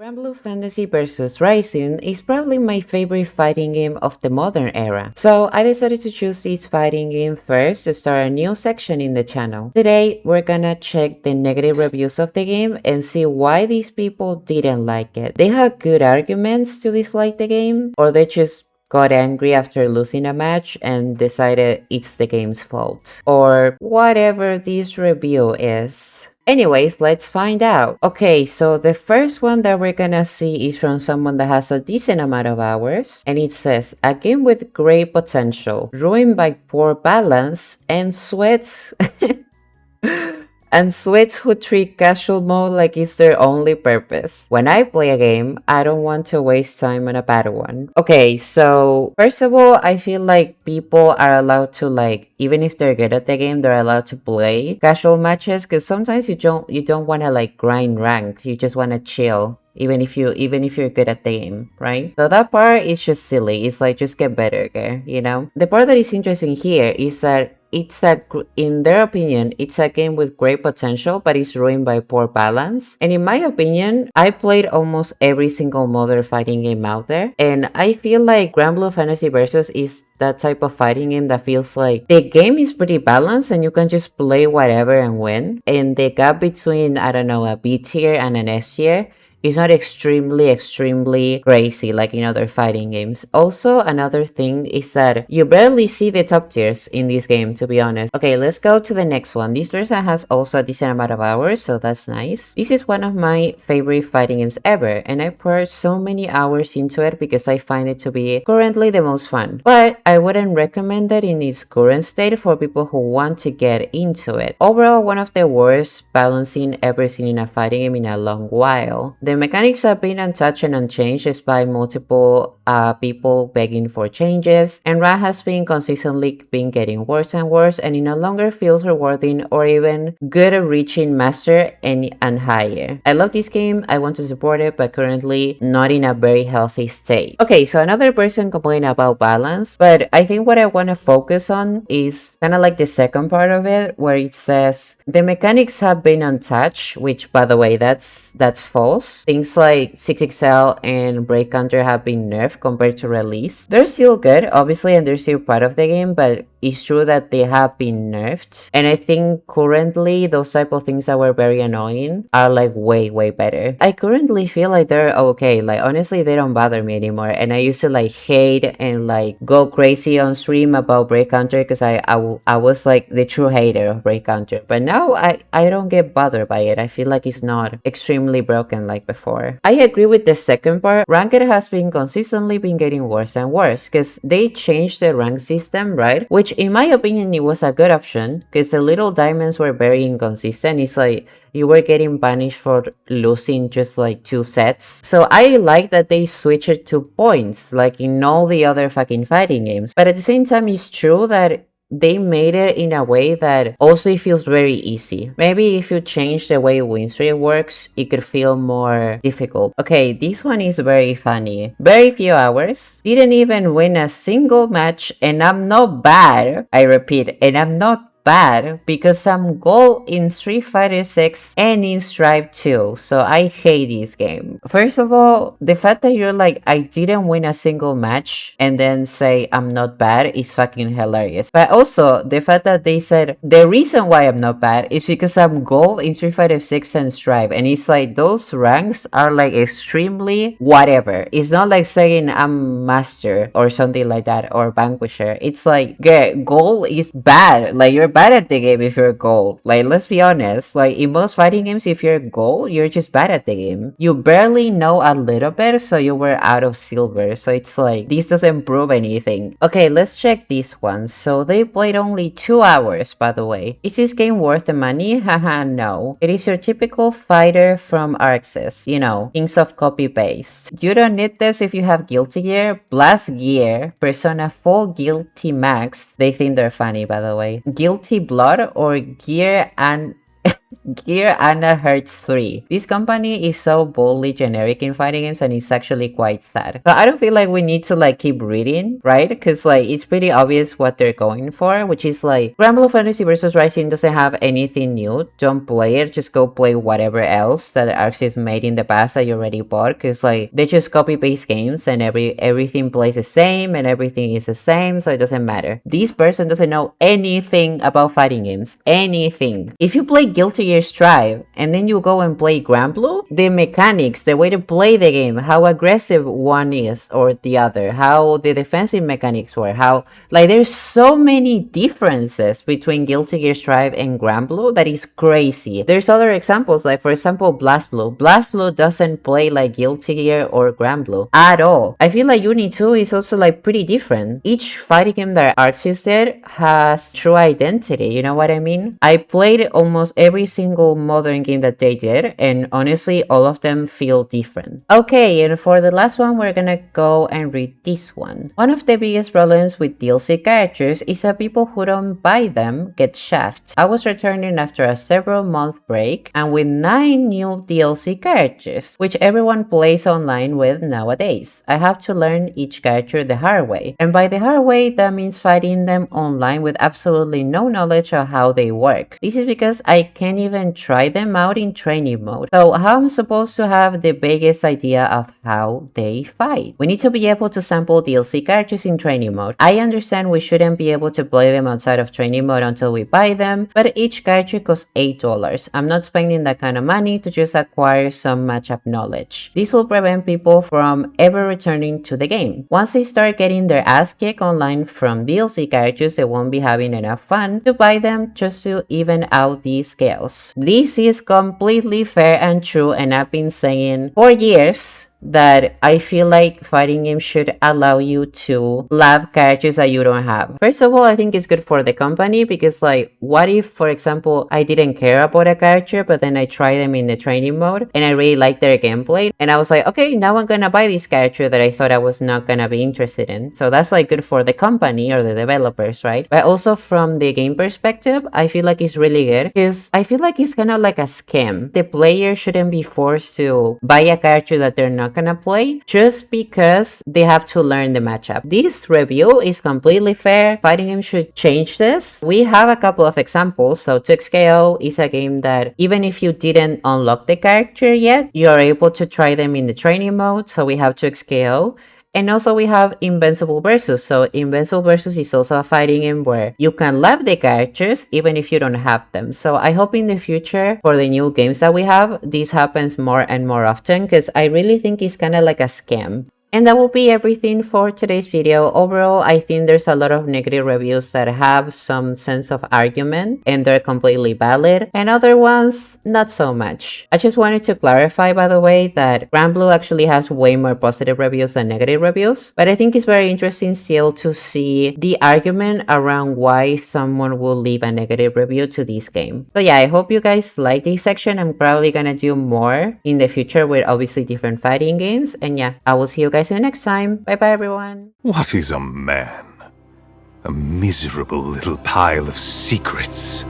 Granblue Fantasy vs Rising is probably my favorite fighting game of the modern era, so I decided to choose this fighting game first to start a new section in the channel. Today, we're gonna check the negative reviews of the game and see why these people didn't like it. They have good arguments to dislike the game, or they just got angry after losing a match and decided it's the game's fault, or whatever this review is. Anyways, let's find out. Okay, so the first one that we're gonna see is from someone that has a decent amount of hours, and it says, a game with great potential, ruined by poor balance, and sweats and sweats who treat casual mode like it's their only purpose. When I play a game, I don't want to waste time on a bad one. Okay, so first of all, I feel like people are allowed to, like, even if they're good at the game, they're allowed to play casual matches, because sometimes you don't want to like grind rank. You just want to chill. Even if you're good at the game, right? So that part is just silly. It's like, just get better, okay? You know? The part that is interesting here is that in their opinion, it's a game with great potential, but it's ruined by poor balance. And in my opinion, I played almost every single modern fighting game out there, and I feel like Granblue Fantasy Versus is that type of fighting game that feels like the game is pretty balanced and you can just play whatever and win. And the gap between, I don't know, a B tier and an S tier, it's not extremely crazy like in other fighting games. Also, another thing is that you barely see the top tiers in this game, to be honest. Okay, let's go to the next one. This person has also a decent amount of hours, so that's nice. This is one of my favorite fighting games ever, and I poured so many hours into it because I find it to be currently the most fun. But I wouldn't recommend it in its current state for people who want to get into it. Overall, one of the worst balancing ever seen in a fighting game in a long while. The mechanics have been untouched and unchanged despite multiple people begging for changes, and rank has been consistently getting worse and worse, and it no longer feels rewarding or even good at reaching master and higher. I love this game, I want to support it, but currently not in a very healthy state. Okay, so another person complained about balance, but I think what I want to focus on is kind of like the second part of it, where it says the mechanics have been untouched, which, by the way, that's false. Things like 6XL and Break Counter have been nerfed compared to release. They're still good, obviously, and they're still part of the game, but it's true that they have been nerfed. And I think currently those type of things that were very annoying are like way better. I currently feel like they're okay. Like, honestly, they don't bother me anymore. And I used to like hate and like go crazy on stream about Break Counter because I was like the true hater of Break Counter. But now I don't get bothered by it. I feel like it's not extremely broken like before. I agree with the second part. Ranked has been consistently getting worse and worse because they changed the rank system, right? Which in my opinion, it was a good option because the little diamonds were very inconsistent. It's like you were getting punished for losing just like 2 sets. So I like that they switched it to points like in all the other fucking fighting games. But at the same time, it's true that they made it in a way that also it feels very easy. Maybe if you change the way win streak works, it could feel more difficult. Okay, this one is very funny. Very few hours. Didn't even win a single match, and I'm not bad. I repeat, and I'm not bad because I'm gold in Street Fighter 6 and in Strive 2, so I hate this game. First of all, the fact that you're like, I didn't win a single match and then say I'm not bad is fucking hilarious. But also, the fact that they said the reason why I'm not bad is because I'm gold in Street Fighter 6 and Strive, and it's like those ranks are like extremely whatever. It's not like saying I'm master or something like that or vanquisher. It's like, yeah, gold is bad. Like, you're bad at the game if you're gold. Like, let's be honest. Like, in most fighting games, if you're gold, you're just bad at the game. You barely know a little bit, so you were out of silver. So it's like, this doesn't prove anything. Okay, let's check this one. So they played only 2 hours, by the way. Is this game worth the money? Haha, no. It is your typical fighter from Arxis. You know, kings of copy-paste. You don't need this if you have Guilty Gear, Blast Gear, Persona 4 Guilty Max. They think they're funny, by the way. Guilty Blood or Gear and Gear Anna Hertz 3. This company is so boldly generic in fighting games and it's actually quite sad. But I don't feel like we need to like keep reading, right? Because like it's pretty obvious what they're going for, which is like Granblue Fantasy vs Rising doesn't have anything new. Don't play it, just go play whatever else that Arxis made in the past that you already bought, because like they just copy paste games and everything plays the same and everything is the same, so it doesn't matter. This person doesn't know anything about fighting games. Anything. If you play Guilty Gear Strive and then you go and play Granblue, the mechanics, the way to play the game, how aggressive one is or the other, how the defensive mechanics were, how like there's so many differences between Guilty Gear Strive and Granblue that is crazy. There's other examples, like for example BlazBlue. BlazBlue doesn't play like Guilty Gear or Granblue at all. I feel like Uni 2 is also like pretty different. Each fighting game that Arxis did has true identity, you know what I mean? I played almost every single modern game that they did, and honestly all of them feel different. Okay, and for the last one we're gonna go and read this one. One of the biggest problems with DLC characters is that people who don't buy them get shafted. I was returning after a several month break and with 9 new DLC characters, which everyone plays online with nowadays. I have to learn each character the hard way, and by the hard way that means fighting them online with absolutely no knowledge of how they work. This is because I can't even try them out in training mode. So how am I supposed to have the biggest idea of how they fight? We need to be able to sample DLC characters in training mode. I understand we shouldn't be able to play them outside of training mode until we buy them, but each character costs $8. I'm not spending that kind of money to just acquire some matchup knowledge. This will prevent people from ever returning to the game. Once they start getting their ass kicked online from DLC characters, they won't be having enough fun to buy them just to even out these scales. This is completely fair and true, and I've been saying for years that I feel like fighting games should allow you to love characters that you don't have. First of all, I think it's good for the company because like, what if, for example, I didn't care about a character, but then I try them in the training mode and I really like their gameplay, and I was like, okay, now I'm gonna buy this character that I thought I was not gonna be interested in. So that's like good for the company or the developers, right? But also from the game perspective, I feel like it's really good because I feel like it's kind of like a scam. The player shouldn't be forced to buy a character that they're not gonna play just because they have to learn the matchup. This review is completely fair. Fighting games should change this. We have a couple of examples. So 2XKO is a game that even if you didn't unlock the character yet, you're able to try them in the training mode. So we have 2XKO. And also we have Invincible Versus. So Invincible Versus is also a fighting game where you can love the characters even if you don't have them. So I hope in the future for the new games that we have, this happens more and more often because I really think it's kind of like a scam. And that will be everything for today's video. Overall, I think there's a lot of negative reviews that have some sense of argument and they're completely valid, and other ones, not so much. I just wanted to clarify, by the way, that Granblue actually has way more positive reviews than negative reviews, but I think it's very interesting still to see the argument around why someone will leave a negative review to this game. So yeah, I hope you guys like this section. I'm probably gonna do more in the future with obviously different fighting games, and yeah, I will see you guys in the next time. Bye bye everyone. What is a man? A miserable little pile of secrets.